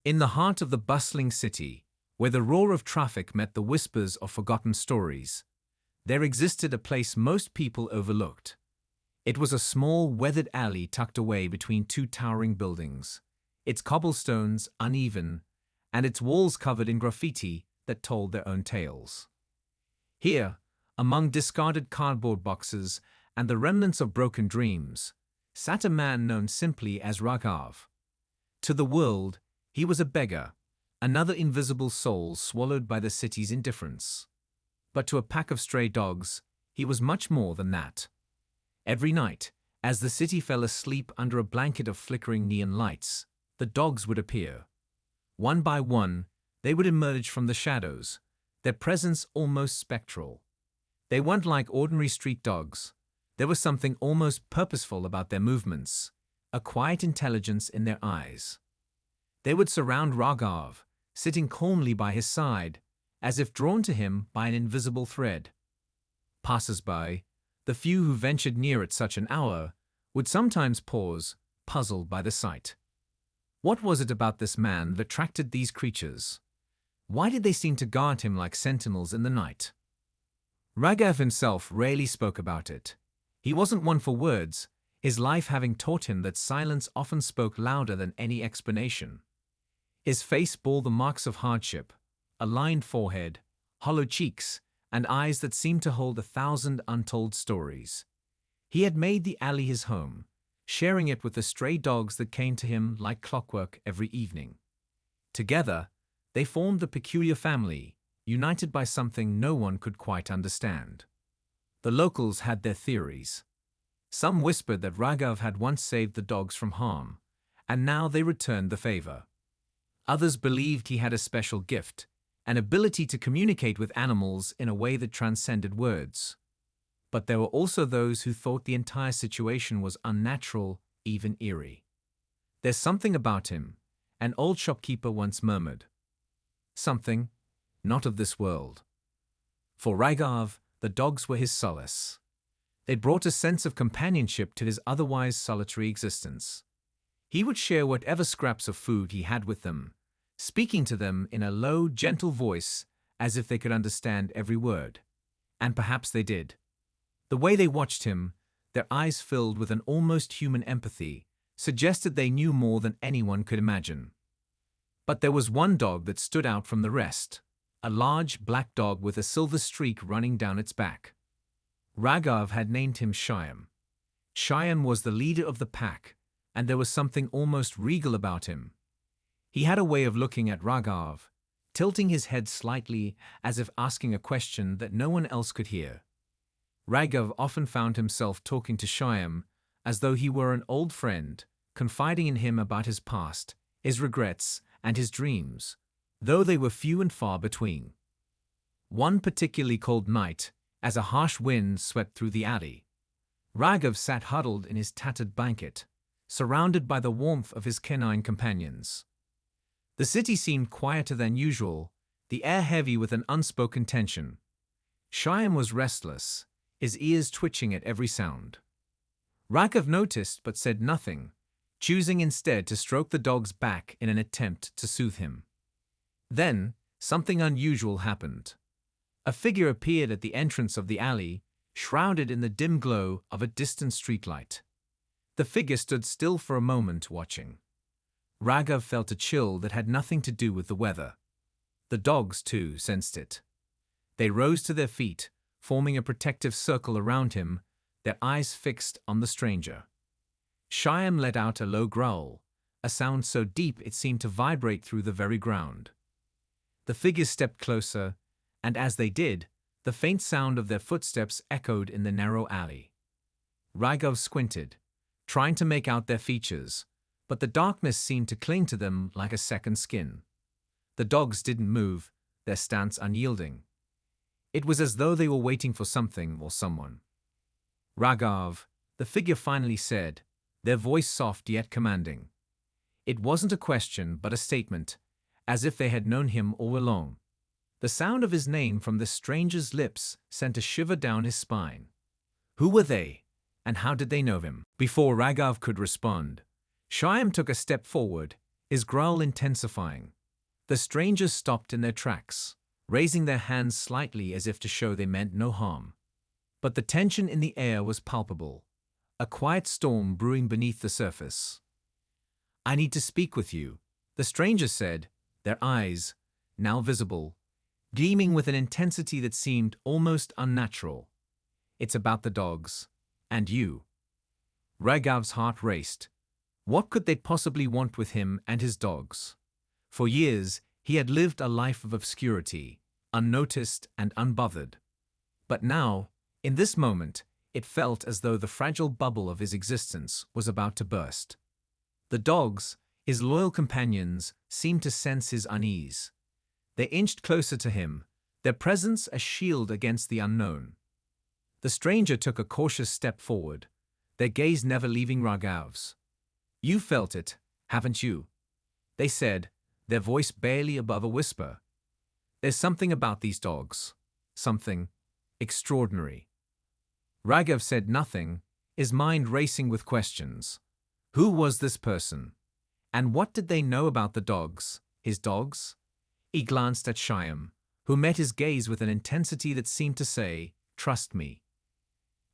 In the heart of the bustling city, where the roar of traffic met the whispers of forgotten stories, there existed a place most people overlooked. It was a small, weathered alley tucked away between two towering buildings, its cobblestones uneven, and its walls covered in graffiti that told their own tales. Here, among discarded cardboard boxes and the remnants of broken dreams, sat a man known simply as Raghav. To the world, he was a beggar, another invisible soul swallowed by the city's indifference. But to a pack of stray dogs, he was much more than that. Every night, as the city fell asleep under a blanket of flickering neon lights, the dogs would appear. One by one, they would emerge from the shadows, their presence almost spectral. They weren't like ordinary street dogs. There was something almost purposeful about their movements, a quiet intelligence in their eyes. They would surround Raghav, sitting calmly by his side, as if drawn to him by an invisible thread. Passers-by, the few who ventured near at such an hour, would sometimes pause, puzzled by the sight. What was it about this man that attracted these creatures? Why did they seem to guard him like sentinels in the night? Raghav himself rarely spoke about it. He wasn't one for words, his life having taught him that silence often spoke louder than any explanation. His face bore the marks of hardship, a lined forehead, hollow cheeks, and eyes that seemed to hold 1,000 untold stories. He had made the alley his home, sharing it with the stray dogs that came to him like clockwork every evening. Together, they formed the peculiar family, united by something no one could quite understand. The locals had their theories. Some whispered that Raghav had once saved the dogs from harm, and now they returned the favor. Others believed he had a special gift, an ability to communicate with animals in a way that transcended words. But there were also those who thought the entire situation was unnatural, even eerie. "There's something about him," an old shopkeeper once murmured. "Something not of this world." For Raghav, the dogs were his solace. They brought a sense of companionship to his otherwise solitary existence. He would share whatever scraps of food he had with them, speaking to them in a low, gentle voice as if they could understand every word. And perhaps they did. The way they watched him, their eyes filled with an almost human empathy, suggested they knew more than anyone could imagine. But there was one dog that stood out from the rest, a large black dog with a silver streak running down its back. Raghav had named him Shyam. Shyam was the leader of the pack, and there was something almost regal about him. He had a way of looking at Raghav, tilting his head slightly as if asking a question that no one else could hear. Raghav often found himself talking to Shyam as though he were an old friend, confiding in him about his past, his regrets, and his dreams, though they were few and far between. One particularly cold night, as a harsh wind swept through the alley, Raghav sat huddled in his tattered blanket, surrounded by the warmth of his canine companions. The city seemed quieter than usual, the air heavy with an unspoken tension. Shyam was restless, his ears twitching at every sound. Raghav noticed but said nothing, choosing instead to stroke the dog's back in an attempt to soothe him. Then, something unusual happened. A figure appeared at the entrance of the alley, shrouded in the dim glow of a distant streetlight. The figure stood still for a moment, watching. Raghav felt a chill that had nothing to do with the weather. The dogs, too, sensed it. They rose to their feet, forming a protective circle around him, their eyes fixed on the stranger. Shyam let out a low growl, a sound so deep it seemed to vibrate through the very ground. The figures stepped closer, and as they did, the faint sound of their footsteps echoed in the narrow alley. Raghav squinted, trying to make out their features, but the darkness seemed to cling to them like a second skin. The dogs didn't move, their stance unyielding. It was as though they were waiting for something or someone. "Raghav," the figure finally said, their voice soft yet commanding. It wasn't a question but a statement, as if they had known him all along. The sound of his name from the stranger's lips sent a shiver down his spine. Who were they, and how did they know him? Before Raghav could respond, Shyam took a step forward, his growl intensifying. The strangers stopped in their tracks, raising their hands slightly as if to show they meant no harm. But the tension in the air was palpable, a quiet storm brewing beneath the surface. "I need to speak with you," the stranger said, their eyes, now visible, gleaming with an intensity that seemed almost unnatural. "It's about the dogs. And you." Raghav's heart raced. What could they possibly want with him and his dogs? For years, he had lived a life of obscurity, unnoticed and unbothered. But now, in this moment, it felt as though the fragile bubble of his existence was about to burst. The dogs, his loyal companions, seemed to sense his unease. They inched closer to him, their presence a shield against the unknown. The stranger took a cautious step forward, their gaze never leaving Raghav's. "You felt it, haven't you?" they said, their voice barely above a whisper. "There's something about these dogs. Something extraordinary." Raghav said nothing, his mind racing with questions. Who was this person? And what did they know about the dogs, his dogs? He glanced at Shyam, who met his gaze with an intensity that seemed to say, "Trust me."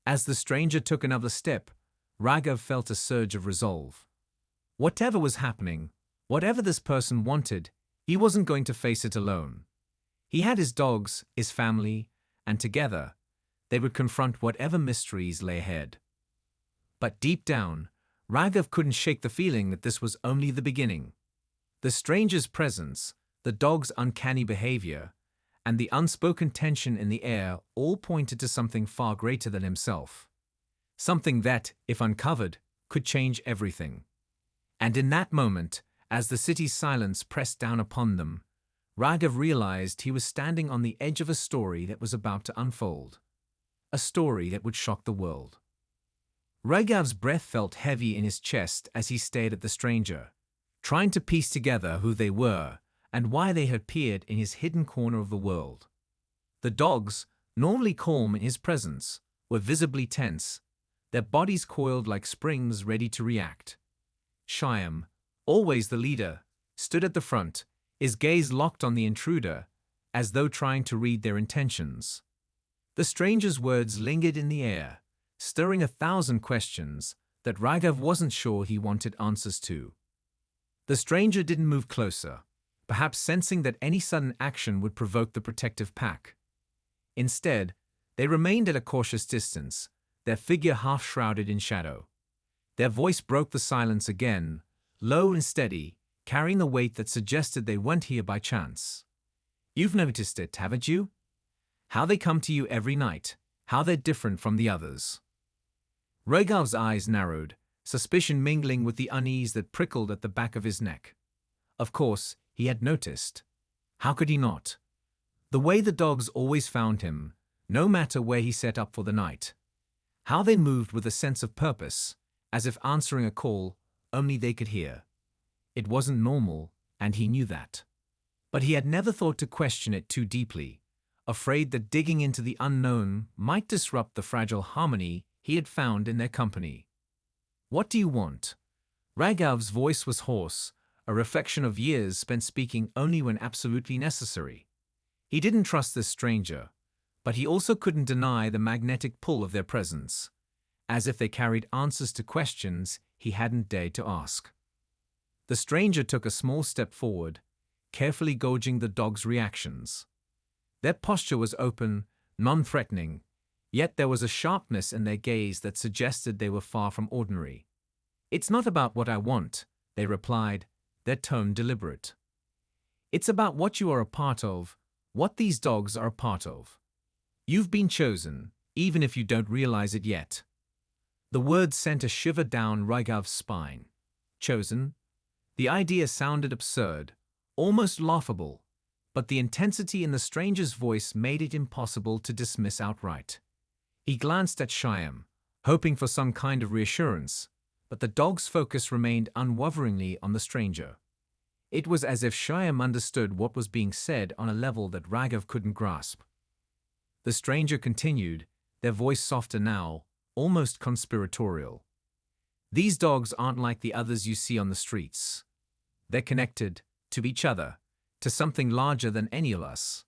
As the stranger took another step, Raghav felt a surge of resolve. Whatever was happening, whatever this person wanted, he wasn't going to face it alone. He had his dogs, his family, and together, they would confront whatever mysteries lay ahead. But deep down, Raghav couldn't shake the feeling that this was only the beginning. The stranger's presence, the dog's uncanny behavior, and the unspoken tension in the air all pointed to something far greater than himself. Something that, if uncovered, could change everything. And in that moment, as the city's silence pressed down upon them, Raghav realized he was standing on the edge of a story that was about to unfold. A story that would shock the world. Raghav's breath felt heavy in his chest as he stared at the stranger, trying to piece together who they were and why they had appeared in his hidden corner of the world. The dogs, normally calm in his presence, were visibly tense, their bodies coiled like springs ready to react. Shyam, always the leader, stood at the front, his gaze locked on the intruder, as though trying to read their intentions. The stranger's words lingered in the air, stirring 1,000 questions that Raghav wasn't sure he wanted answers to. The stranger didn't move closer, perhaps sensing that any sudden action would provoke the protective pack. Instead, they remained at a cautious distance, their figure half shrouded in shadow. Their voice broke the silence again, low and steady, carrying the weight that suggested they weren't here by chance. "You've noticed it, haven't you? How they come to you every night, how they're different from the others." Raghav's eyes narrowed, suspicion mingling with the unease that prickled at the back of his neck. Of course, he had noticed. How could he not? The way the dogs always found him, no matter where he set up for the night. How they moved with a sense of purpose, as if answering a call only they could hear. It wasn't normal, and he knew that. But he had never thought to question it too deeply, afraid that digging into the unknown might disrupt the fragile harmony he had found in their company. "What do you want?" Raghav's voice was hoarse, a reflection of years spent speaking only when absolutely necessary. He didn't trust this stranger, but he also couldn't deny the magnetic pull of their presence, as if they carried answers to questions he hadn't dared to ask. The stranger took a small step forward, carefully gauging the dog's reactions. Their posture was open, non-threatening, yet there was a sharpness in their gaze that suggested they were far from ordinary. "It's not about what I want," they replied, their tone deliberate. "It's about what you are a part of, what these dogs are a part of. You've been chosen, even if you don't realize it yet." The words sent a shiver down Raghav's spine. Chosen? The idea sounded absurd, almost laughable, but the intensity in the stranger's voice made it impossible to dismiss outright. He glanced at Shyam, hoping for some kind of reassurance, but the dog's focus remained unwaveringly on the stranger. It was as if Shyam understood what was being said on a level that Raghav couldn't grasp. The stranger continued, their voice softer now, almost conspiratorial. "These dogs aren't like the others you see on the streets. They're connected to each other, to something larger than any of us.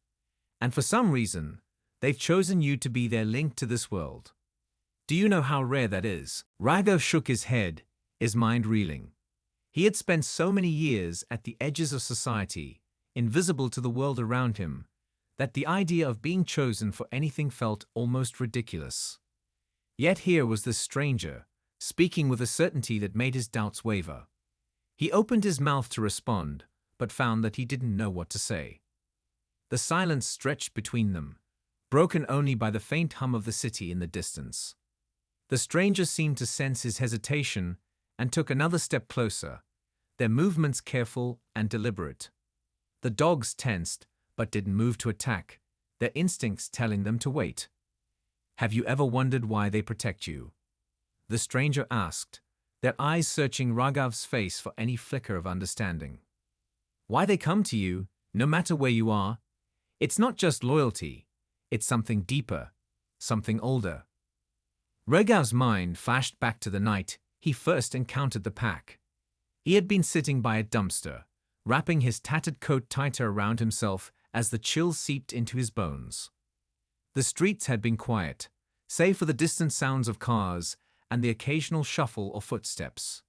And for some reason, they've chosen you to be their link to this world. Do you know how rare that is? Raghav shook his head, his mind reeling. He had spent so many years at the edges of society, invisible to the world around him, that the idea of being chosen for anything felt almost ridiculous. Yet here was this stranger, speaking with a certainty that made his doubts waver. He opened his mouth to respond, but found that he didn't know what to say. The silence stretched between them, broken only by the faint hum of the city in the distance. The stranger seemed to sense his hesitation and took another step closer, their movements careful and deliberate. The dogs tensed, but didn't move to attack, their instincts telling them to wait. "Have you ever wondered why they protect you?" the stranger asked, their eyes searching Raghav's face for any flicker of understanding. "Why they come to you, no matter where you are? It's not just loyalty, it's something deeper, something older." Raghav's mind flashed back to the night he first encountered the pack. He had been sitting by a dumpster, wrapping his tattered coat tighter around himself as the chill seeped into his bones. The streets had been quiet, save for the distant sounds of cars and the occasional shuffle of footsteps.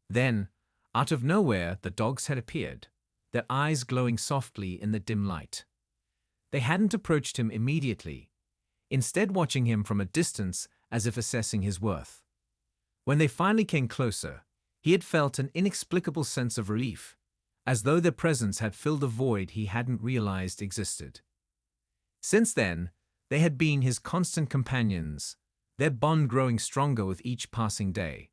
Then, out of nowhere, the dogs had appeared, their eyes glowing softly in the dim light. They hadn't approached him immediately, instead watching him from a distance as if assessing his worth. When they finally came closer, he had felt an inexplicable sense of relief, as though their presence had filled a void he hadn't realized existed. Since then, they had been his constant companions, their bond growing stronger with each passing day.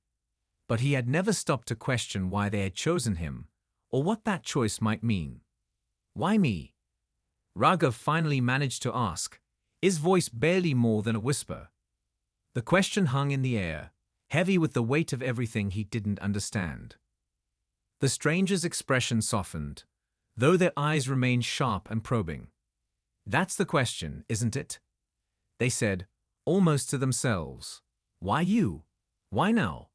But he had never stopped to question why they had chosen him, or what that choice might mean. "Why me?" Raghav finally managed to ask, his voice barely more than a whisper. The question hung in the air, heavy with the weight of everything he didn't understand. The stranger's expression softened, though their eyes remained sharp and probing. "That's the question, isn't it?" they said, almost to themselves. "Why you? Why now?"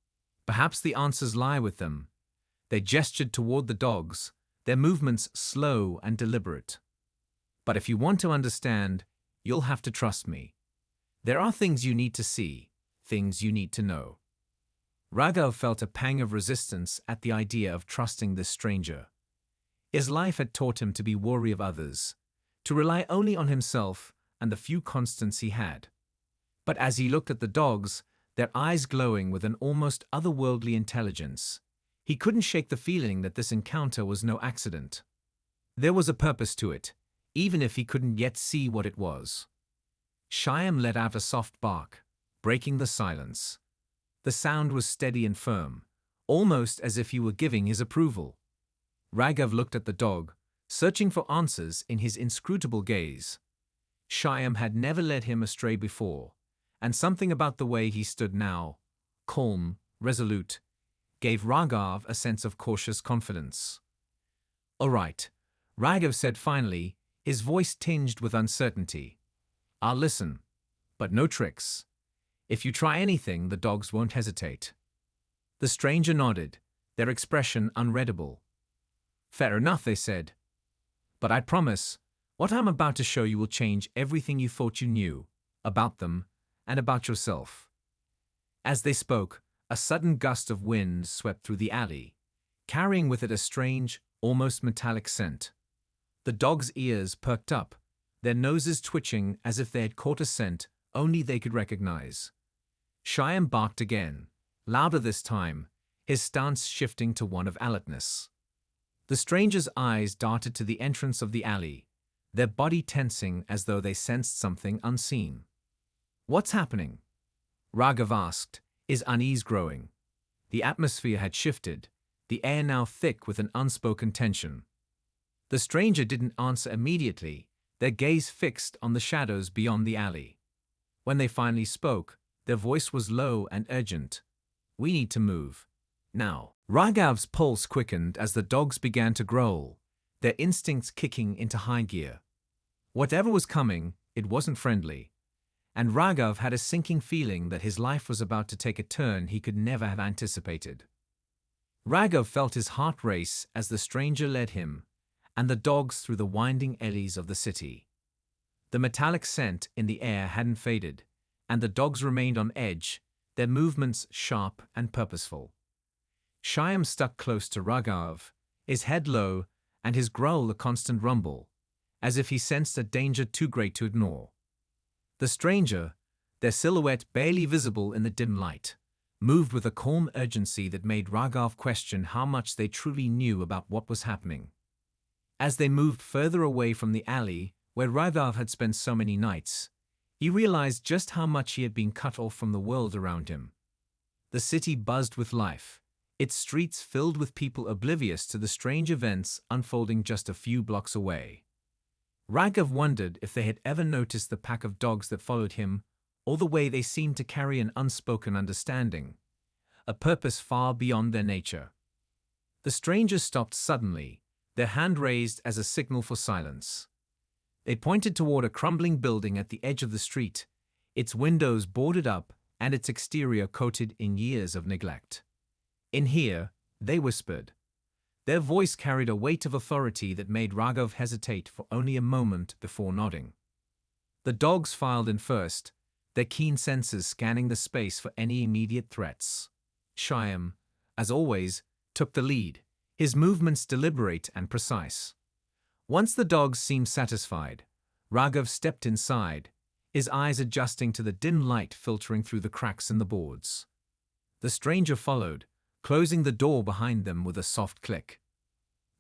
Perhaps the answers lie with them. They gestured toward the dogs, their movements slow and deliberate. "But if you want to understand, you'll have to trust me. There are things you need to see, things you need to know." Raghav felt a pang of resistance at the idea of trusting this stranger. His life had taught him to be wary of others, to rely only on himself and the few constants he had. But as he looked at the dogs, their eyes glowing with an almost otherworldly intelligence, he couldn't shake the feeling that this encounter was no accident. There was a purpose to it, even if he couldn't yet see what it was. Shyam let out a soft bark, breaking the silence. The sound was steady and firm, almost as if he were giving his approval. Raghav looked at the dog, searching for answers in his inscrutable gaze. Shyam had never led him astray before, and something about the way he stood now, calm, resolute, gave Raghav a sense of cautious confidence. "All right," Raghav said finally, his voice tinged with uncertainty. "I'll listen, but no tricks. If you try anything, the dogs won't hesitate." The stranger nodded, their expression unreadable. "Fair enough," they said. "But I promise, what I'm about to show you will change everything you thought you knew about them and about yourself." As they spoke, a sudden gust of wind swept through the alley, carrying with it a strange, almost metallic scent. The dogs' ears perked up, their noses twitching as if they had caught a scent only they could recognize. Shyam barked again, louder this time, his stance shifting to one of alertness. The stranger's eyes darted to the entrance of the alley, their body tensing as though they sensed something unseen. "What's happening?" Raghav asked, his unease growing. The atmosphere had shifted, the air now thick with an unspoken tension. The stranger didn't answer immediately, their gaze fixed on the shadows beyond the alley. When they finally spoke, their voice was low and urgent. "We need to move. Now." Raghav's pulse quickened as the dogs began to growl, their instincts kicking into high gear. Whatever was coming, it wasn't friendly, and Raghav had a sinking feeling that his life was about to take a turn he could never have anticipated. Raghav felt his heart race as the stranger led him, and the dogs through the winding alleys of the city. The metallic scent in the air hadn't faded, and the dogs remained on edge, their movements sharp and purposeful. Shyam stuck close to Raghav, his head low and his growl a constant rumble, as if he sensed a danger too great to ignore. The stranger, their silhouette barely visible in the dim light, moved with a calm urgency that made Raghav question how much they truly knew about what was happening. As they moved further away from the alley where Raghav had spent so many nights, he realized just how much he had been cut off from the world around him. The city buzzed with life, its streets filled with people oblivious to the strange events unfolding just a few blocks away. Raghav wondered if they had ever noticed the pack of dogs that followed him, or the way they seemed to carry an unspoken understanding, a purpose far beyond their nature. The strangers stopped suddenly, their hand raised as a signal for silence. They pointed toward a crumbling building at the edge of the street, its windows boarded up and its exterior coated in years of neglect. "In here," they whispered. Their voice carried a weight of authority that made Raghav hesitate for only a moment before nodding. The dogs filed in first, their keen senses scanning the space for any immediate threats. Shyam, as always, took the lead, his movements deliberate and precise. Once the dogs seemed satisfied, Raghav stepped inside, his eyes adjusting to the dim light filtering through the cracks in the boards. The stranger followed, closing the door behind them with a soft click.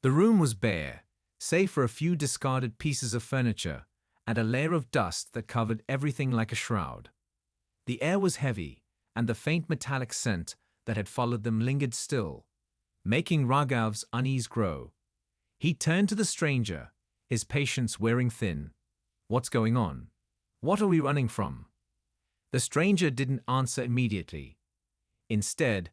The room was bare, save for a few discarded pieces of furniture and a layer of dust that covered everything like a shroud. The air was heavy, and the faint metallic scent that had followed them lingered still, making Raghav's unease grow. He turned to the stranger, his patience wearing thin. "What's going on? What are we running from?" The stranger didn't answer immediately. Instead,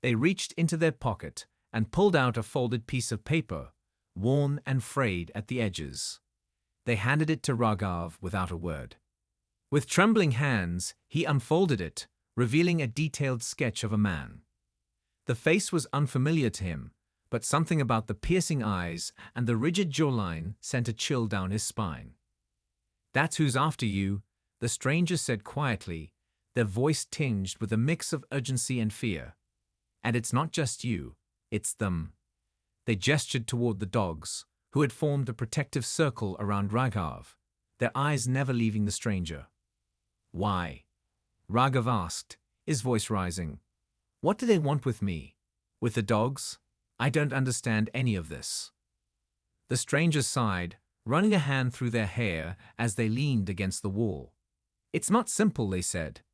they reached into their pocket and pulled out a folded piece of paper, worn and frayed at the edges. They handed it to Raghav without a word. With trembling hands, he unfolded it, revealing a detailed sketch of a man. The face was unfamiliar to him, but something about the piercing eyes and the rigid jawline sent a chill down his spine. "That's who's after you," the stranger said quietly, their voice tinged with a mix of urgency and fear. "And it's not just you, it's them." They gestured toward the dogs, who had formed a protective circle around Raghav, their eyes never leaving the stranger. "Why?" Raghav asked, his voice rising. "What do they want with me? With the dogs? I don't understand any of this." The stranger sighed, running a hand through their hair as they leaned against the wall. "It's not simple," they said.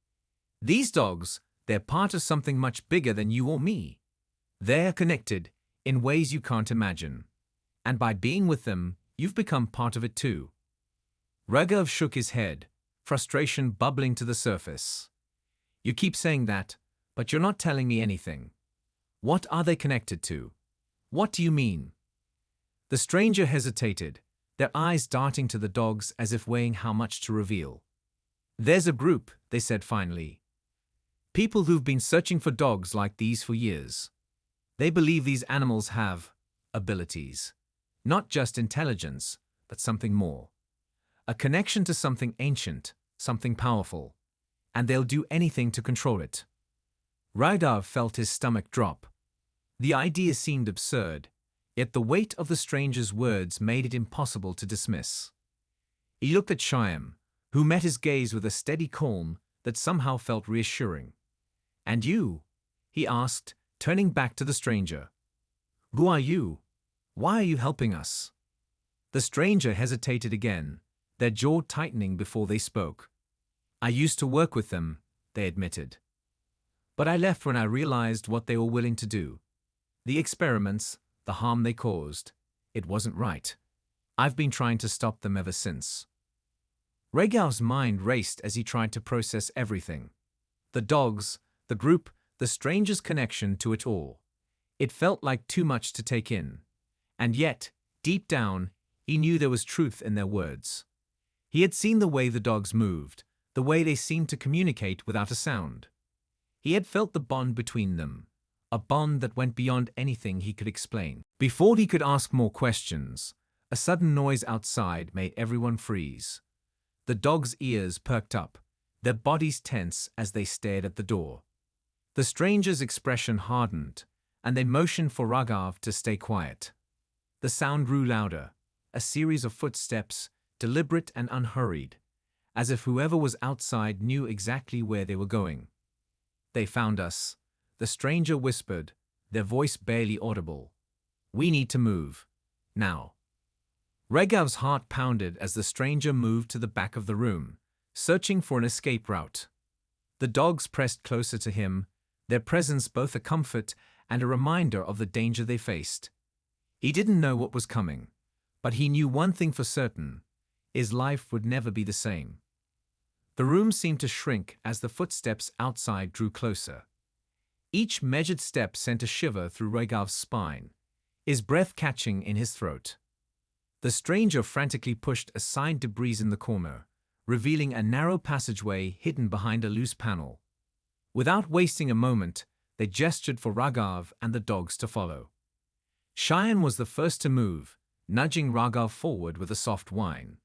"These dogs, they're part of something much bigger than you or me. They're connected in ways you can't imagine. And by being with them, you've become part of it too." Raghav shook his head, frustration bubbling to the surface. "You keep saying that, but you're not telling me anything. What are they connected to? What do you mean?" The stranger hesitated, their eyes darting to the dogs as if weighing how much to reveal. "There's a group," they said finally. "People who've been searching for dogs like these for years. They believe these animals have abilities. Not just intelligence, but something more. A connection to something ancient, something powerful. And they'll do anything to control it." Raghav felt his stomach drop. The idea seemed absurd, yet the weight of the stranger's words made it impossible to dismiss. He looked at Shyam, who met his gaze with a steady calm that somehow felt reassuring. "And you?" he asked, turning back to the stranger. "Who are you? Why are you helping us?" The stranger hesitated again, their jaw tightening before they spoke. "I used to work with them," they admitted. "But I left when I realized what they were willing to do. The experiments, the harm they caused. It wasn't right. I've been trying to stop them ever since." Raghav's mind raced as he tried to process everything. The dogs, the group, the stranger's connection to it all. It felt like too much to take in. And yet, deep down, he knew there was truth in their words. He had seen the way the dogs moved, the way they seemed to communicate without a sound. He had felt the bond between them, a bond that went beyond anything he could explain. Before he could ask more questions, a sudden noise outside made everyone freeze. The dogs' ears perked up, their bodies tense as they stared at the door. The stranger's expression hardened, and they motioned for Raghav to stay quiet. The sound grew louder, a series of footsteps, deliberate and unhurried, as if whoever was outside knew exactly where they were going. "They found us," the stranger whispered, their voice barely audible. "We need to move. Now." Raghav's heart pounded as the stranger moved to the back of the room, searching for an escape route. The dogs pressed closer to him, their presence both a comfort and a reminder of the danger they faced. He didn't know what was coming, but he knew one thing for certain: his life would never be the same. The room seemed to shrink as the footsteps outside drew closer. Each measured step sent a shiver through Raghav's spine, his breath catching in his throat. The stranger frantically pushed aside debris in the corner, revealing a narrow passageway hidden behind a loose panel. Without wasting a moment, they gestured for Raghav and the dogs to follow. Cheyenne was the first to move, nudging Raghav forward with a soft whine.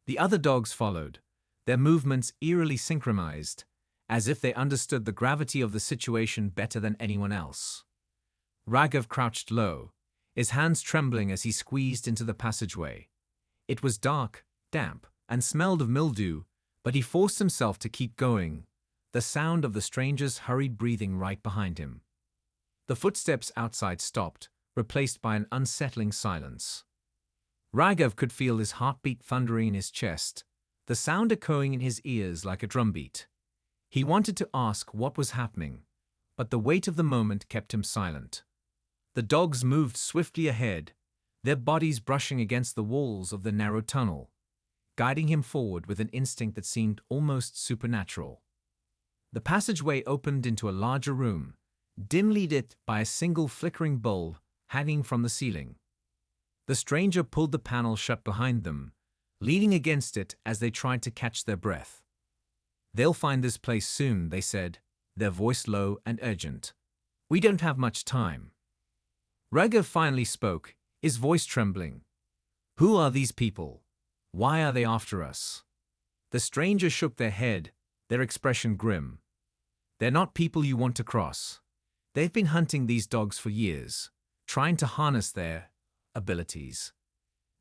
The other dogs followed, their movements eerily synchronized, as if they understood the gravity of the situation better than anyone else. Raghav crouched low, his hands trembling as he squeezed into the passageway. It was dark, damp, and smelled of mildew, but he forced himself to keep going, the sound of the stranger's hurried breathing right behind him. The footsteps outside stopped, replaced by an unsettling silence. Raghav could feel his heartbeat thundering in his chest, the sound echoing in his ears like a drumbeat. He wanted to ask what was happening, but the weight of the moment kept him silent. The dogs moved swiftly ahead, their bodies brushing against the walls of the narrow tunnel, guiding him forward with an instinct that seemed almost supernatural. The passageway opened into a larger room, dimly lit by a single flickering bulb hanging from the ceiling. The stranger pulled the panel shut behind them, leaning against it as they tried to catch their breath. "They'll find this place soon," they said, their voice low and urgent. "We don't have much time." Raghav finally spoke, his voice trembling. "Who are these people? Why are they after us?" The stranger shook their head, their expression grim. "They're not people you want to cross. They've been hunting these dogs for years, trying to harness their abilities.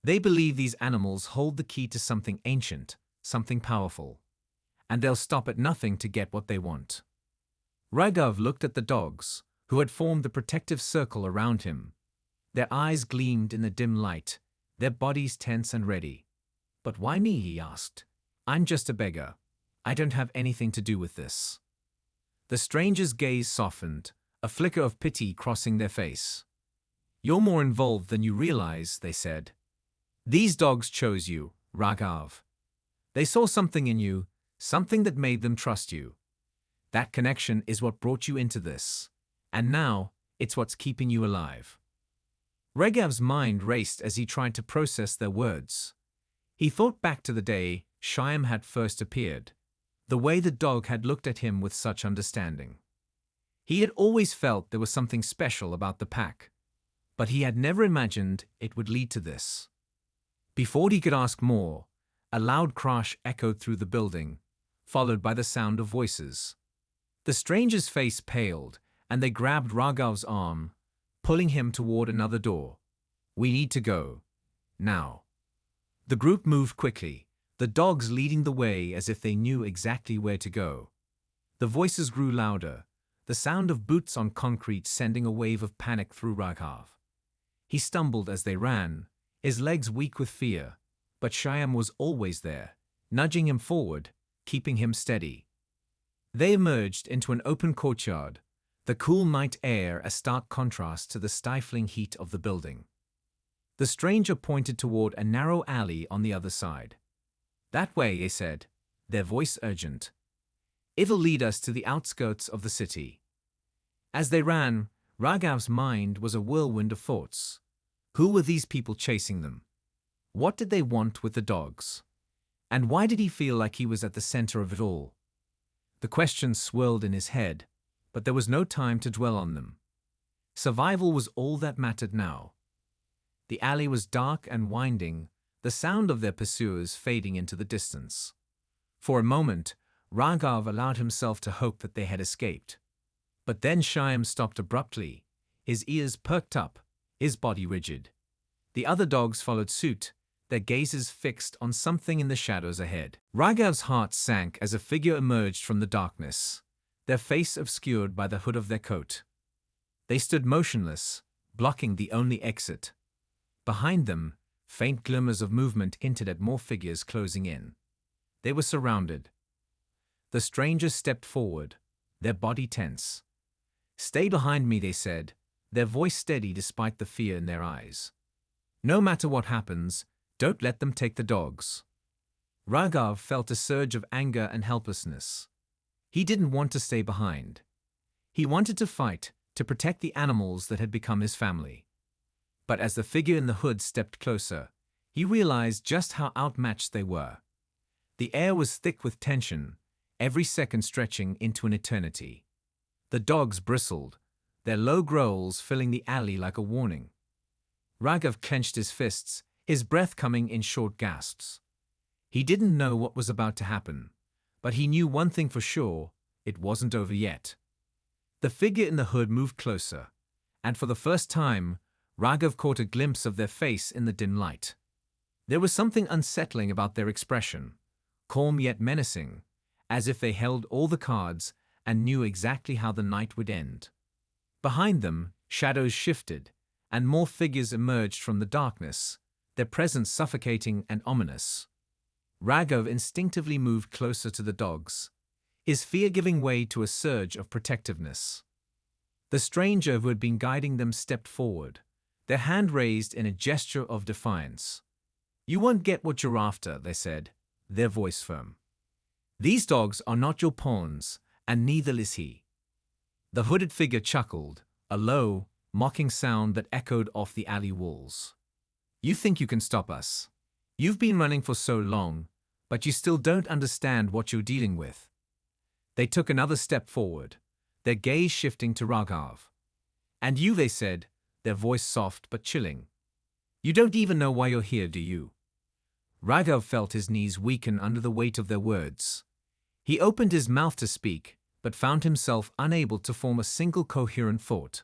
They believe these animals hold the key to something ancient, something powerful, and they'll stop at nothing to get what they want." Raghav looked at the dogs, who had formed the protective circle around him. Their eyes gleamed in the dim light, their bodies tense and ready. "But why me?" he asked. "I'm just a beggar. I don't have anything to do with this." The stranger's gaze softened, a flicker of pity crossing their face. "You're more involved than you realize," they said. "These dogs chose you, Raghav. They saw something in you, something that made them trust you. That connection is what brought you into this. And now, it's what's keeping you alive." Raghav's mind raced as he tried to process their words. He thought back to the day Shyam had first appeared, the way the dog had looked at him with such understanding. He had always felt there was something special about the pack, but he had never imagined it would lead to this. Before he could ask more, a loud crash echoed through the building, followed by the sound of voices. The stranger's face paled, and they grabbed Raghav's arm, pulling him toward another door. "We need to go. Now." The group moved quickly, the dogs leading the way as if they knew exactly where to go. The voices grew louder, the sound of boots on concrete sending a wave of panic through Raghav. He stumbled as they ran, his legs weak with fear, but Shyam was always there, nudging him forward, keeping him steady. They emerged into an open courtyard, the cool night air a stark contrast to the stifling heat of the building. The stranger pointed toward a narrow alley on the other side. "That way," they said, their voice urgent. "It'll lead us to the outskirts of the city." As they ran, Raghav's mind was a whirlwind of thoughts. Who were these people chasing them? What did they want with the dogs? And why did he feel like he was at the center of it all? The questions swirled in his head, but there was no time to dwell on them. Survival was all that mattered now. The alley was dark and winding, the sound of their pursuers fading into the distance. For a moment, Raghav allowed himself to hope that they had escaped. But then Shyam stopped abruptly, his ears perked up, his body rigid. The other dogs followed suit, their gazes fixed on something in the shadows ahead. Raghav's heart sank as a figure emerged from the darkness, their face obscured by the hood of their coat. They stood motionless, blocking the only exit. Behind them, faint glimmers of movement hinted at more figures closing in. They were surrounded. The strangers stepped forward, their body tense. "Stay behind me," they said, their voice steady despite the fear in their eyes. "No matter what happens, don't let them take the dogs." Raghav felt a surge of anger and helplessness. He didn't want to stay behind. He wanted to fight, to protect the animals that had become his family. But as the figure in the hood stepped closer, he realized just how outmatched they were. The air was thick with tension, every second stretching into an eternity. The dogs bristled, their low growls filling the alley like a warning. Raghav clenched his fists, his breath coming in short gasps. He didn't know what was about to happen, but he knew one thing for sure: it wasn't over yet. The figure in the hood moved closer, and for the first time, Raghav caught a glimpse of their face in the dim light. There was something unsettling about their expression, calm yet menacing, as if they held all the cards and knew exactly how the night would end. Behind them, shadows shifted, and more figures emerged from the darkness, their presence suffocating and ominous. Raghav instinctively moved closer to the dogs, his fear giving way to a surge of protectiveness. The stranger who had been guiding them stepped forward, their hand raised in a gesture of defiance. "You won't get what you're after," they said, their voice firm. "These dogs are not your pawns, and neither is he." The hooded figure chuckled, a low, mocking sound that echoed off the alley walls. "You think you can stop us? You've been running for so long, but you still don't understand what you're dealing with." They took another step forward, their gaze shifting to Raghav. "And you," they said, their voice soft but chilling. "You don't even know why you're here, do you?" Raghav felt his knees weaken under the weight of their words. He opened his mouth to speak, but found himself unable to form a single coherent thought.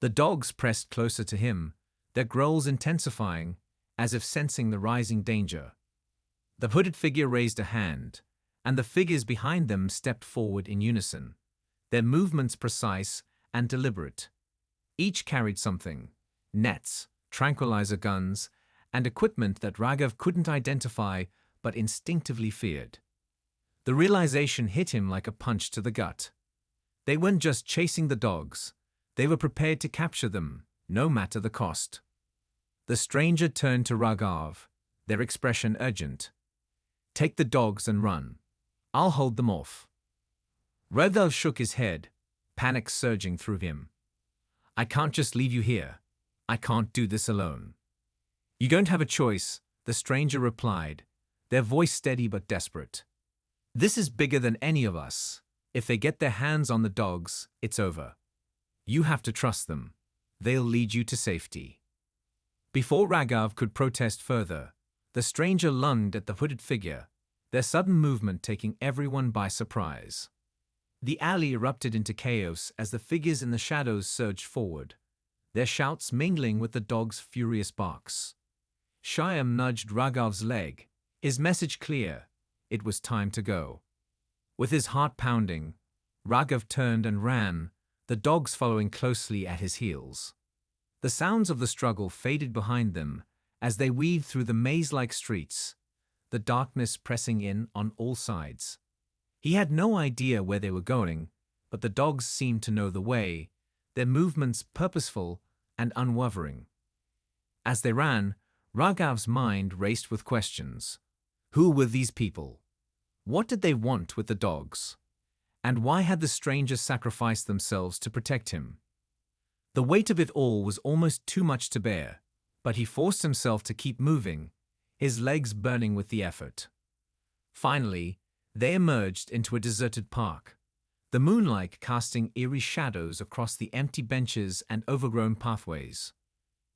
The dogs pressed closer to him, their growls intensifying, as if sensing the rising danger. The hooded figure raised a hand, and the figures behind them stepped forward in unison, their movements precise and deliberate. Each carried something: nets, tranquilizer guns, and equipment that Raghav couldn't identify but instinctively feared. The realization hit him like a punch to the gut. They weren't just chasing the dogs, they were prepared to capture them, no matter the cost. The stranger turned to Raghav, their expression urgent. "Take the dogs and run. I'll hold them off." Raghav shook his head, panic surging through him. "I can't just leave you here. I can't do this alone." "You don't have a choice," the stranger replied, their voice steady but desperate. "This is bigger than any of us. If they get their hands on the dogs, it's over. You have to trust them. They'll lead you to safety." Before Raghav could protest further, the stranger lunged at the hooded figure, their sudden movement taking everyone by surprise. The alley erupted into chaos as the figures in the shadows surged forward, their shouts mingling with the dogs' furious barks. Shyam nudged Raghav's leg, his message clear: it was time to go. With his heart pounding, Raghav turned and ran, the dogs following closely at his heels. The sounds of the struggle faded behind them as they weaved through the maze-like streets, the darkness pressing in on all sides. He had no idea where they were going, but the dogs seemed to know the way, their movements purposeful and unwavering. As they ran, Raghav's mind raced with questions. Who were these people? What did they want with the dogs? And why had the strangers sacrificed themselves to protect him? The weight of it all was almost too much to bear, but he forced himself to keep moving, his legs burning with the effort. Finally, they emerged into a deserted park. the moonlight casting eerie shadows across the empty benches and overgrown pathways.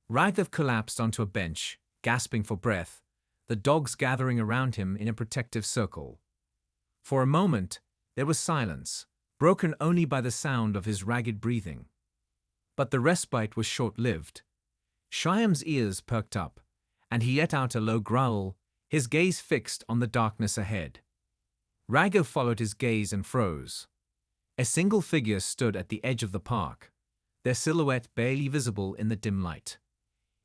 Raghav collapsed onto a bench, gasping for breath, the dogs gathering around him in a protective circle. For a moment, there was silence, broken only by the sound of his ragged breathing. But the respite was short-lived. Shyam's ears perked up, and he let out a low growl, his gaze fixed on the darkness ahead. Raghav followed his gaze and froze. A single figure stood at the edge of the park, their silhouette barely visible in the dim light.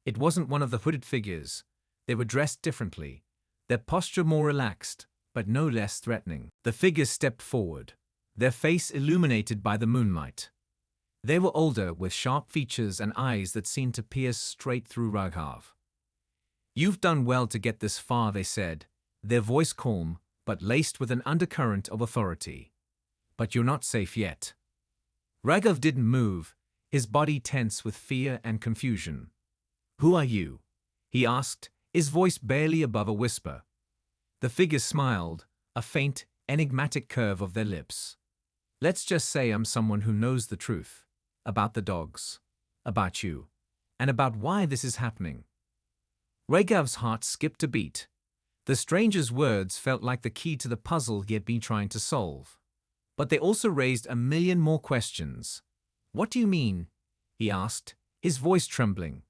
It wasn't one of the hooded figures. They were dressed differently, their posture more relaxed, but no less threatening. The figures stepped forward, their face illuminated by the moonlight. They were older, with sharp features and eyes that seemed to pierce straight through Raghav. "You've done well to get this far," they said, their voice calm, but laced with an undercurrent of authority. "But you're not safe yet." Raghav didn't move, his body tense with fear and confusion. "Who are you?" he asked, his voice barely above a whisper. The figures smiled, a faint, enigmatic curve of their lips. "Let's just say I'm someone who knows the truth. About the dogs, about you, and about why this is happening." Raghav's heart skipped a beat. The stranger's words felt like the key to the puzzle he had been trying to solve. But they also raised a million more questions. "What do you mean?" he asked, his voice trembling.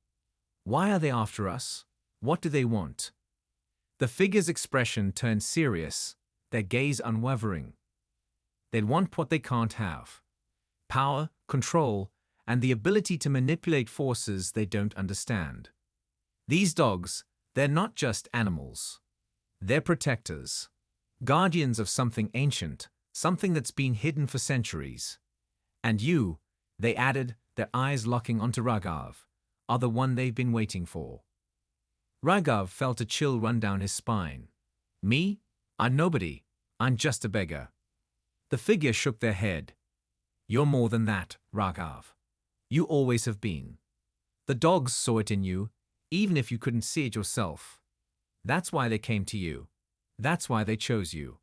"Why are they after us? What do they want?" The figure's expression turned serious, their gaze unwavering. "They want what they can't have. Power, control, and the ability to manipulate forces they don't understand. These dogs, they're not just animals. They're protectors, guardians of something ancient, something that's been hidden for centuries. And you," they added, their eyes locking onto Raghav, "are the one they've been waiting for." Raghav felt a chill run down his spine. "Me? I'm nobody. I'm just a beggar." The figure shook their head. "You're more than that, Raghav. You always have been. The dogs saw it in you, even if you couldn't see it yourself. That's why they came to you. That's why they chose you."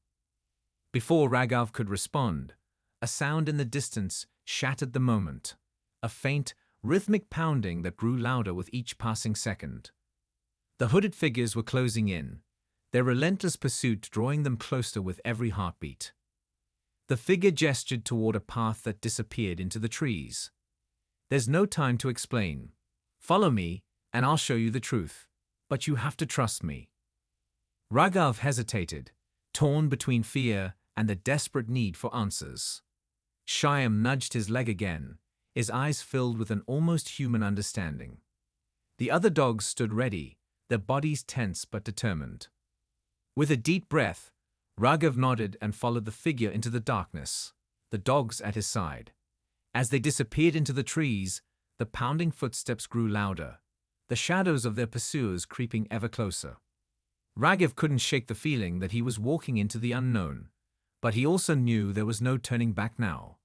Before Raghav could respond, a sound in the distance shattered the moment, a faint, rhythmic pounding that grew louder with each passing second. The hooded figures were closing in, their relentless pursuit drawing them closer with every heartbeat. The figure gestured toward a path that disappeared into the trees. "There's no time to explain. Follow me, and I'll show you the truth. But you have to trust me." Raghav hesitated, torn between fear and the desperate need for answers. Shyam nudged his leg again, his eyes filled with an almost human understanding. The other dogs stood ready, their bodies tense but determined. With a deep breath, Raghav nodded and followed the figure into the darkness, the dogs at his side. As they disappeared into the trees, the pounding footsteps grew louder, the shadows of their pursuers creeping ever closer. Raghav couldn't shake the feeling that he was walking into the unknown, but he also knew there was no turning back now.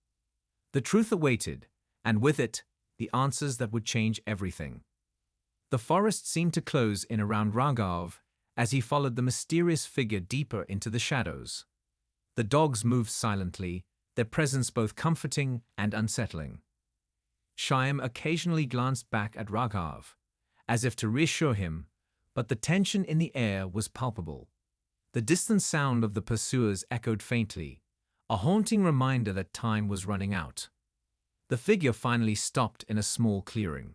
The truth awaited, and with it, the answers that would change everything. The forest seemed to close in around Raghav as he followed the mysterious figure deeper into the shadows. The dogs moved silently, their presence both comforting and unsettling. Shyam occasionally glanced back at Raghav, as if to reassure him, but the tension in the air was palpable. The distant sound of the pursuers echoed faintly, a haunting reminder that time was running out. The figure finally stopped in a small clearing.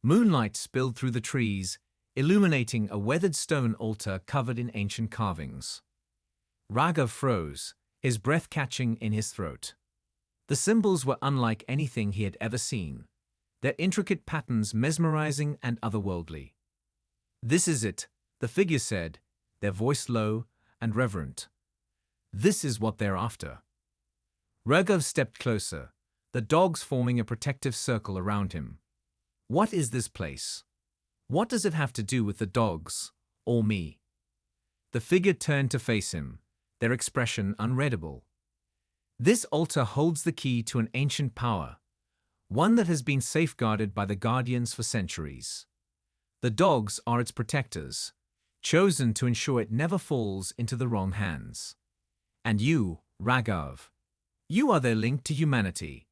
Moonlight spilled through the trees, illuminating a weathered stone altar covered in ancient carvings. Raghav froze, his breath catching in his throat. The symbols were unlike anything he had ever seen, their intricate patterns mesmerizing and otherworldly. "This is it," the figure said, their voice low and reverent. "This is what they're after." Raghav stepped closer, the dogs forming a protective circle around him. "What is this place? What does it have to do with the dogs, or me?" The figure turned to face him, their expression unreadable. "This altar holds the key to an ancient power, one that has been safeguarded by the guardians for centuries. The dogs are its protectors, chosen to ensure it never falls into the wrong hands. And you, Raghav, You are their link to humanity,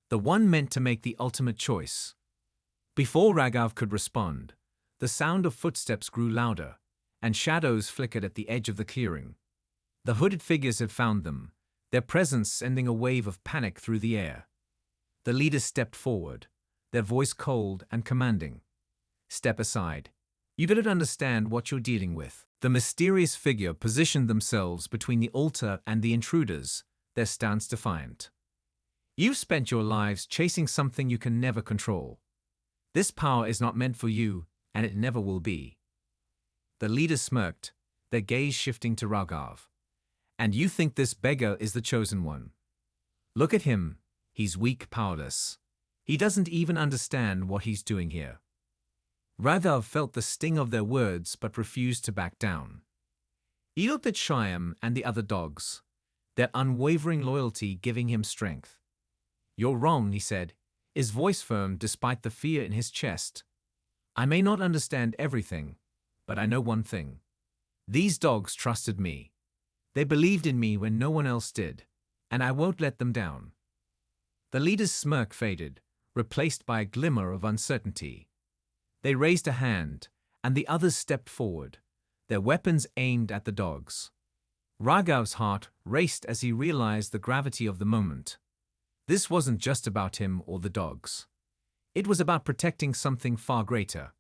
the one meant to make the ultimate choice. Before Raghav could respond, the sound of footsteps grew louder, and shadows flickered at the edge of the clearing. The hooded figures had found them, their presence sending a wave of panic through the air. The leaders stepped forward, their voice cold and commanding. "Step aside. You don't understand what you're dealing with." The mysterious figure positioned themselves between the altar and the intruders, their stance defiant. "You've spent your lives chasing something you can never control. This power is not meant for you, and it never will be." The leaders smirked, their gaze shifting to Raghav. "And you think this beggar is the chosen one? Look at him. He's weak, powerless. He doesn't even understand what he's doing here." Raghav felt the sting of their words but refused to back down. He looked at Shyam and the other dogs, their unwavering loyalty giving him strength. "You're wrong," he said, his voice firm despite the fear in his chest. "I may not understand everything, but I know one thing. These dogs trusted me. They believed in me when no one else did, and I won't let them down." The leader's smirk faded, replaced by a glimmer of uncertainty. They raised a hand, and the others stepped forward, their weapons aimed at the dogs. Raghav's heart raced as he realized the gravity of the moment. This wasn't just about him or the dogs. It was about protecting something far greater.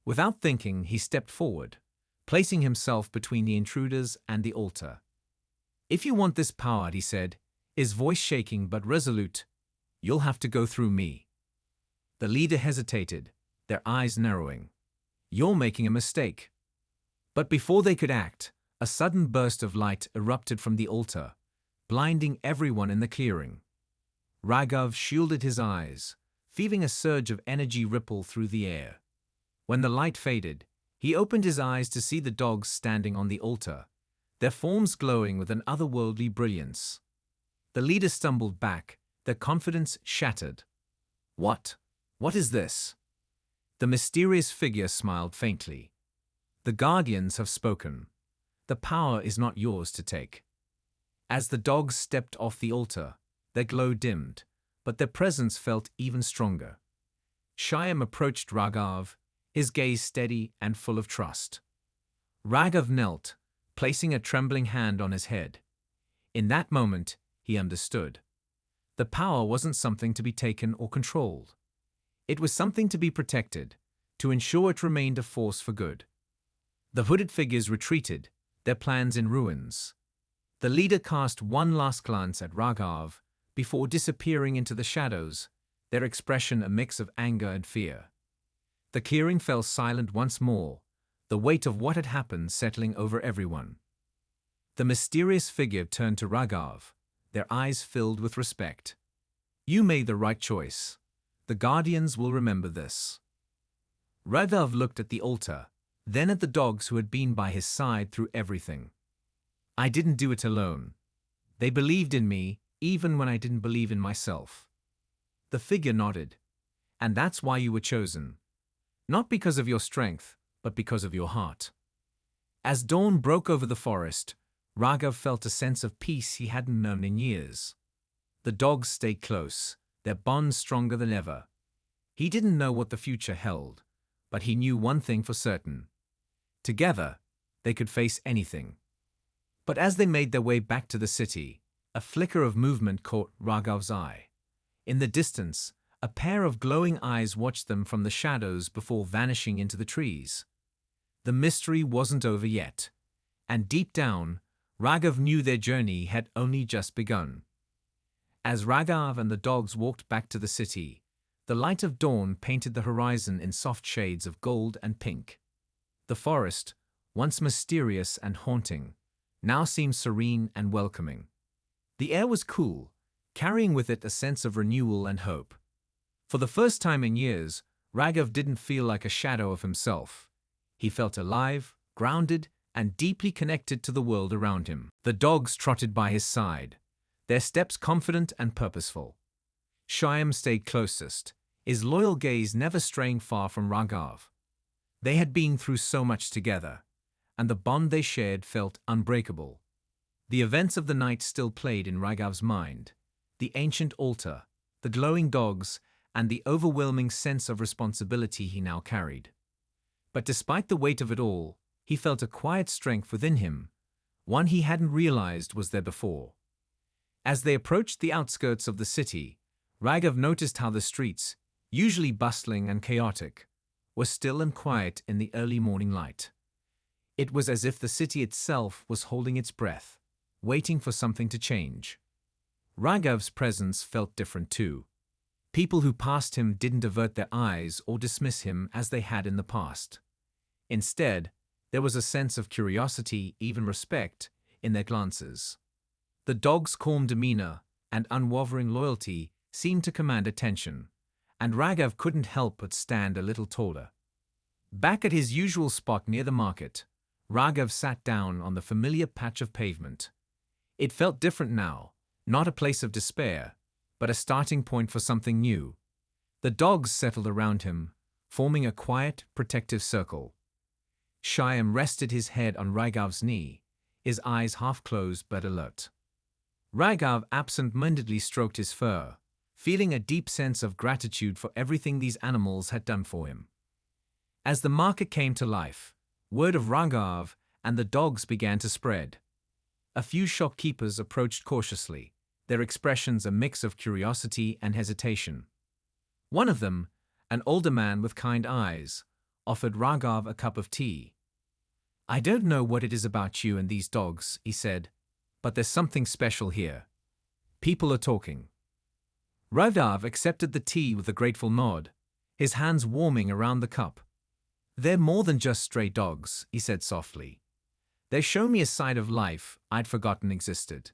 Without thinking, he stepped forward, placing himself between the intruders and the altar. "If you want this power," he said, his voice shaking but resolute, "you'll have to go through me." The leader hesitated, their eyes narrowing. "You're making a mistake." But before they could act, a sudden burst of light erupted from the altar, blinding everyone in the clearing. Raghav shielded his eyes, feeling a surge of energy ripple through the air. When the light faded, he opened his eyes to see the dogs standing on the altar, their forms glowing with an otherworldly brilliance. The leader stumbled back, their confidence shattered. What is this?" The mysterious figure smiled faintly. "The Guardians have spoken. The power is not yours to take." As the dogs stepped off the altar, their glow dimmed, but their presence felt even stronger. Shyam approached Raghav, his gaze steady and full of trust. Raghav knelt, placing a trembling hand on his head. In that moment, he understood. The power wasn't something to be taken or controlled. It was something to be protected, to ensure it remained a force for good. The hooded figures retreated, their plans in ruins. The leader cast one last glance at Raghav before disappearing into the shadows, their expression a mix of anger and fear. The clearing fell silent once more, the weight of what had happened settling over everyone. The mysterious figure turned to Raghav, their eyes filled with respect. "You made the right choice. The Guardians will remember this." Raghav looked at the altar, then at the dogs who had been by his side through everything. "I didn't do it alone. They believed in me, even when I didn't believe in myself." The figure nodded. "And that's why you were chosen. Not because of your strength, but because of your heart." As dawn broke over the forest, Raghav felt a sense of peace he hadn't known in years. The dogs stayed close, their bond stronger than ever. He didn't know what the future held, but he knew one thing for certain. Together, they could face anything. But as they made their way back to the city, a flicker of movement caught Raghav's eye. In the distance, a pair of glowing eyes watched them from the shadows before vanishing into the trees. The mystery wasn't over yet, and deep down, Raghav knew their journey had only just begun. As Raghav and the dogs walked back to the city, the light of dawn painted the horizon in soft shades of gold and pink. The forest, once mysterious and haunting, now seemed serene and welcoming. The air was cool, carrying with it a sense of renewal and hope. For the first time in years, Raghav didn't feel like a shadow of himself. He felt alive, grounded, and deeply connected to the world around him. The dogs trotted by his side, their steps confident and purposeful. Shyam stayed closest, his loyal gaze never straying far from Raghav. They had been through so much together, and the bond they shared felt unbreakable. The events of the night still played in Raghav's mind, the ancient altar, the glowing dogs, and the overwhelming sense of responsibility he now carried. But despite the weight of it all, he felt a quiet strength within him, one he hadn't realized was there before. As they approached the outskirts of the city, Raghav noticed how the streets, usually bustling and chaotic, were still and quiet in the early morning light. It was as if the city itself was holding its breath, waiting for something to change. Raghav's presence felt different too. People who passed him didn't avert their eyes or dismiss him as they had in the past. Instead, there was a sense of curiosity, even respect, in their glances. The dog's calm demeanor and unwavering loyalty seemed to command attention, and Raghav couldn't help but stand a little taller. Back at his usual spot near the market, Raghav sat down on the familiar patch of pavement. It felt different now, not a place of despair, but a starting point for something new. The dogs settled around him, forming a quiet, protective circle. Shyam rested his head on Raghav's knee, his eyes half closed but alert. Raghav absent-mindedly stroked his fur, feeling a deep sense of gratitude for everything these animals had done for him. As the market came to life, word of Raghav and the dogs began to spread. A few shopkeepers approached cautiously, their expressions a mix of curiosity and hesitation. One of them, an older man with kind eyes, offered Raghav a cup of tea. "I don't know what it is about you and these dogs," he said, "but there's something special here. People are talking." Raghav accepted the tea with a grateful nod, his hands warming around the cup. "They're more than just stray dogs," he said softly. "They show me a side of life I'd forgotten existed."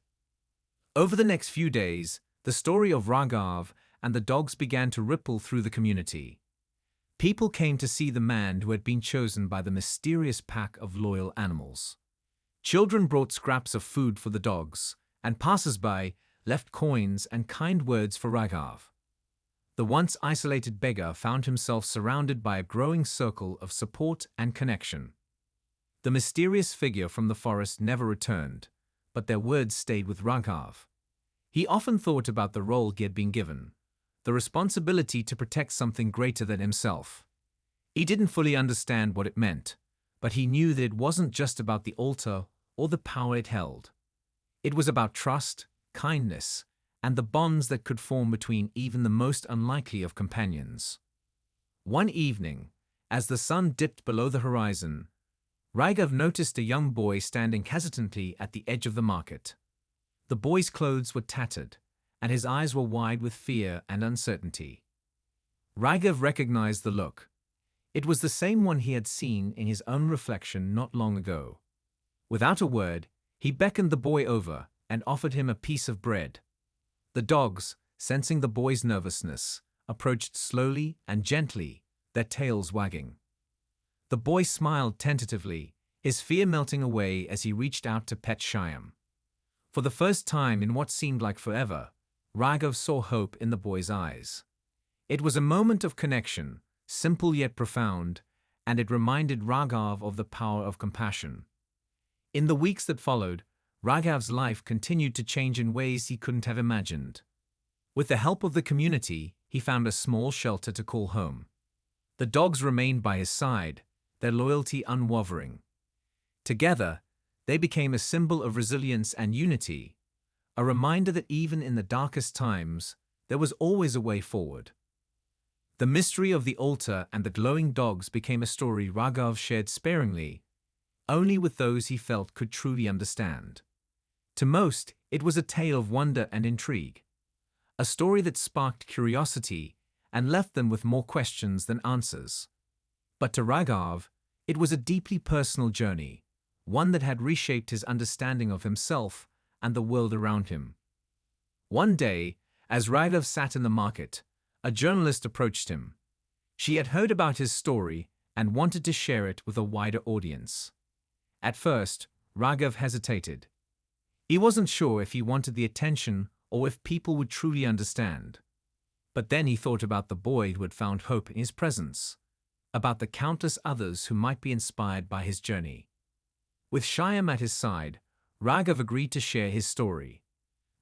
Over the next few days, the story of Raghav and the dogs began to ripple through the community. People came to see the man who had been chosen by the mysterious pack of loyal animals. Children brought scraps of food for the dogs, and passers-by left coins and kind words for Raghav. The once isolated beggar found himself surrounded by a growing circle of support and connection. The mysterious figure from the forest never returned, but their words stayed with Raghav. He often thought about the role he had been given, the responsibility to protect something greater than himself. He didn't fully understand what it meant, but he knew that it wasn't just about the altar or the power it held. It was about trust, kindness, and the bonds that could form between even the most unlikely of companions. One evening, as the sun dipped below the horizon, Raghav noticed a young boy standing hesitantly at the edge of the market. The boy's clothes were tattered, and his eyes were wide with fear and uncertainty. Raghav recognized the look. It was the same one he had seen in his own reflection not long ago. Without a word, he beckoned the boy over and offered him a piece of bread. The dogs, sensing the boy's nervousness, approached slowly and gently, their tails wagging. The boy smiled tentatively, his fear melting away as he reached out to pet Shyam. For the first time in what seemed like forever, Raghav saw hope in the boy's eyes. It was a moment of connection, simple yet profound, and it reminded Raghav of the power of compassion. In the weeks that followed, Raghav's life continued to change in ways he couldn't have imagined. With the help of the community, he found a small shelter to call home. The dogs remained by his side, their loyalty unwavering. Together, they became a symbol of resilience and unity, a reminder that even in the darkest times, there was always a way forward. The mystery of the altar and the glowing dogs became a story Raghav shared sparingly, only with those he felt could truly understand. To most, it was a tale of wonder and intrigue, a story that sparked curiosity and left them with more questions than answers. But to Raghav, it was a deeply personal journey, one that had reshaped his understanding of himself and the world around him. One day, as Raghav sat in the market, a journalist approached him. She had heard about his story and wanted to share it with a wider audience. At first, Raghav hesitated. He wasn't sure if he wanted the attention or if people would truly understand. But then he thought about the boy who had found hope in his presence, about the countless others who might be inspired by his journey. With Shyam at his side, Raghav agreed to share his story.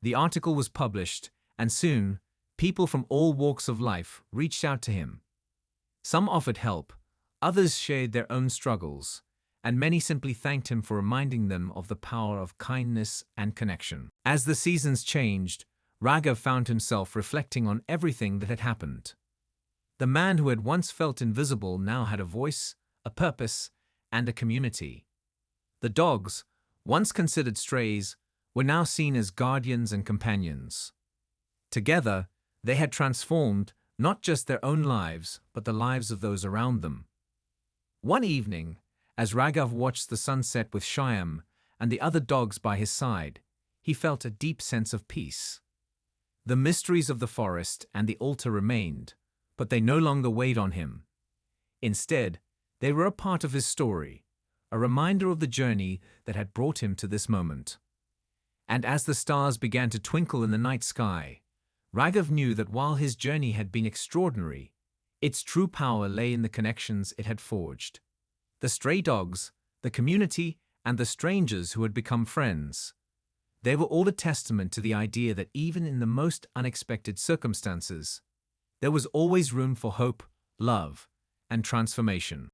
The article was published, and soon, people from all walks of life reached out to him. Some offered help, others shared their own struggles, and many simply thanked him for reminding them of the power of kindness and connection. As the seasons changed, Raghav found himself reflecting on everything that had happened. The man who had once felt invisible now had a voice, a purpose, and a community. The dogs, once considered strays, were now seen as guardians and companions. Together, they had transformed not just their own lives, but the lives of those around them. One evening, as Raghav watched the sunset with Shyam and the other dogs by his side, he felt a deep sense of peace. The mysteries of the forest and the altar remained, but they no longer weighed on him. Instead, they were a part of his story, a reminder of the journey that had brought him to this moment. And as the stars began to twinkle in the night sky, Raghav knew that while his journey had been extraordinary, its true power lay in the connections it had forged. The stray dogs, the community, and the strangers who had become friends. They were all a testament to the idea that even in the most unexpected circumstances, there was always room for hope, love, and transformation.